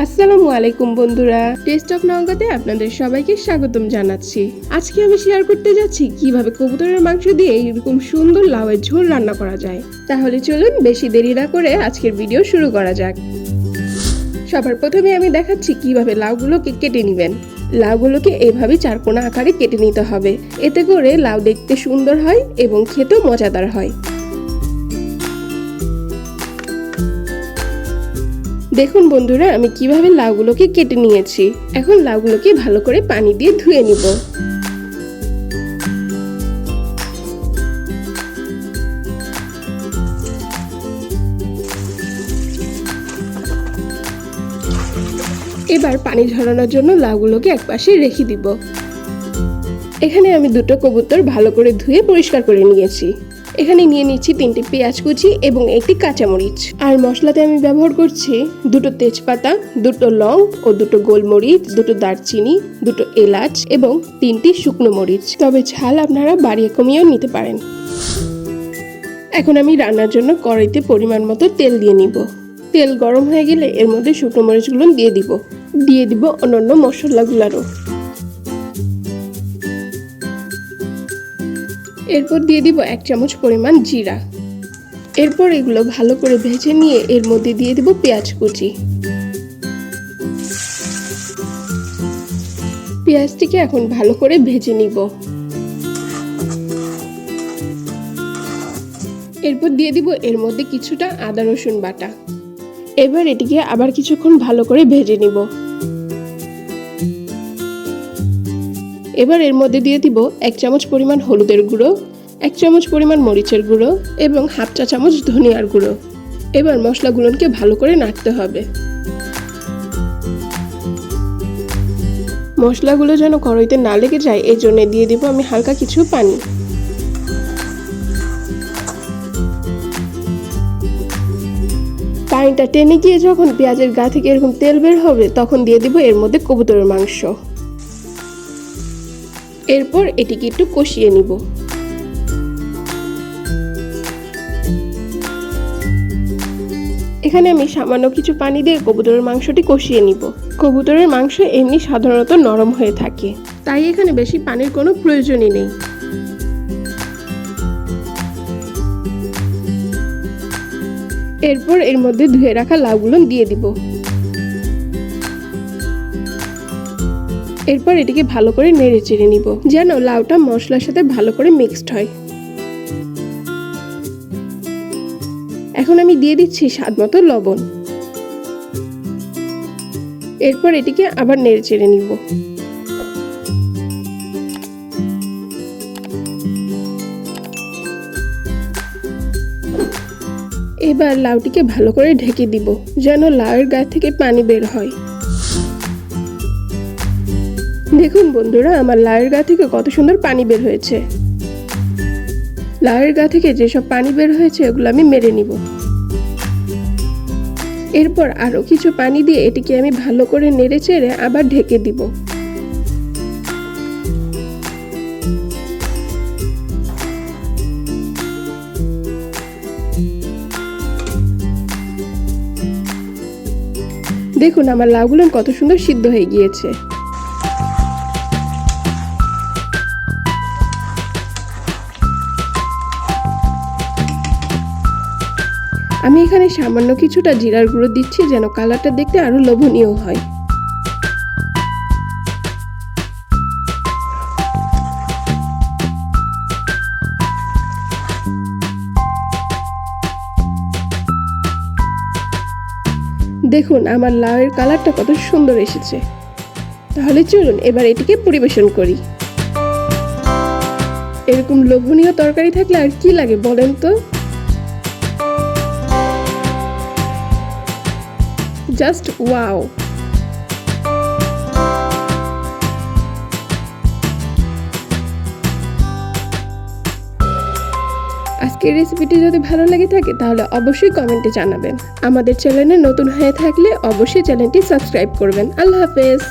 আসসালামু আলাইকুম বন্ধুরা, টেস্ট অফ নওগাঁতে আপনাদের সবাইকে স্বাগতম জানাচ্ছি। আজকে আমি শেয়ার করতে যাচ্ছি কিভাবে কবুতরের মাংস দিয়ে এরকম সুন্দর লাউয়ের ঝোল রান্না করা যায়। তাহলে চলুন বেশি দেরি না করে আজকের ভিডিও শুরু করা যাক। সবার প্রথমে আমি দেখাচ্ছি কিভাবে লাউগুলোকে কেটে নেবেন। লাউগুলোকে এভাবে চারকোনা আকারে কেটে নিতে হবে, এতে করে লাউ দেখতে সুন্দর হয় এবং খেতেও মজাদার হয়। দেখুন বন্ধুরা, আমি কিভাবে লাউগুলোকে কেটে নিয়েছি। এখন লাউগুলোকে ভালো করে পানি দিয়ে ধুয়ে নিব। এবার পানি ঝরানোর জন্য লাউগুলোকে একপাশে রেখে দিব। এখানে আমি দুটো কবুতর ভালো করে ধুয়ে পরিষ্কার করে নিয়েছি। এখানে নিয়ে নিচ্ছি 3টি পেঁয়াজ কুচি এবং 1টি কাঁচামরিচ। আর মশলাতে আমি ব্যবহার করছি 2টো তেজপাতা, 2টো লং ও 2টো গোলমরিচ, 2টো দারচিনি, 2টো এলাচ এবং 3টি শুকনো মরিচ। তবে ঝাল আপনারা বাড়িয়ে কমিয়েও নিতে পারেন। এখন আমি রান্নার জন্য কড়াইতে পরিমাণ মতো তেল দিয়ে নিব। তেল গরম হয়ে গেলে এর মধ্যে শুকনো মরিচগুলো দিয়ে দিব অন্যান্য মশলাগুলোরও। এরপর দিয়ে দিব 1 চামচ পরিমাণ জিরা। এরপর এগুলো ভালো করে ভেজে নিয়ে এর মধ্যে দিয়ে দিব পেঁয়াজ কুচি। পেঁয়াজটিকে এখন ভালো করে ভেজে নিব। এরপর দিয়ে দিব এর মধ্যে কিছুটা আদা রসুন বাটা। এবার এটিকে আবার কিছুক্ষণ ভালো করে ভেজে নিব। এবার এর মধ্যে দিয়ে দিব 1 চামচ পরিমাণ হলুদের গুঁড়ো, 1 চামচ পরিমাণ মরিচের গুঁড়ো এবং 1/2 চা চামচ ধনিয়ার গুঁড়ো। এবার মশলাগুলোকে ভালো করে নাড়তে হবে। মশলাগুলো যেন কড়াইতে না লেগে যায় এই জন্য দিয়ে দিব আমি হালকা কিছু পানি। পানিটা টেনে গিয়ে যখন পেঁয়াজের গা থেকে এরকম তেল বের হবে তখন দিয়ে দিব এর মধ্যে কবুতরের মাংস। এরপর এটিকে একটু কষিয়ে নিব। এখানে আমি সামান্য কিছু পানি দিয়ে কবুতরের মাংসটি কষিয়ে নিব। কবুতরের মাংস এমনি সাধারণত নরম হয়ে থাকে, তাই এখানে বেশি পানির কোনো প্রয়োজনই নেই। এরপর এর মধ্যে ধুয়ে রাখা লাউগুলো দিয়ে দিব। এরপর এটিকে ভালো করে নেড়ে চেড়ে নিব যেন লাউটা মশলার সাথে ভালো করে মিক্সড হয়। এখন আমি দিয়ে দিচ্ছি স্বাদমতো লবণ। এরপর এটিকে আবার নেড়ে চেড়ে নিব। এবার লাউটিকে ভালো করে ঢেকে দিব যেন লাউয়ের গা থেকে পানি বের হয়। দেখুন বন্ধুরা, আমার লাউয়ের গা থেকে কত সুন্দর পানি বের হয়েছে। লাউয়ের গা থেকে যেসব পানি বের হয়েছে ওগুলো আমি মেরে নিব। এরপর আরো কিছু পানি দিয়ে এটিকে আমি ভালো করে নেড়ে চেড়ে আবার ঢেকে দিব। দেখুন আমার লাউগুলো কত সুন্দর সিদ্ধ হয়ে গিয়েছে। আমি এখানে সামান্য কিছুটা জিরার গুঁড়ো দিচ্ছি যেন কালারটা দেখতে আরো লোভনীয় হয়। দেখুন আমার লাউয়ের কালারটা কত সুন্দর এসেছে। তাহলে চলুন এবার এটিকে পরিবেশন করি। এরকম লোভনীয় তরকারি থাকলে আর কি লাগে বলেন তো। Just wow. আজকের রেসিপিটি যদি ভালো লেগে থাকে তাহলে অবশ্যই কমেন্টে জানাবেন। আমাদের চ্যানেলে নতুন হয়ে থাকলে অবশ্যই চ্যানেলটি সাবস্ক্রাইব করবেন। আল্লাহ হাফেজ।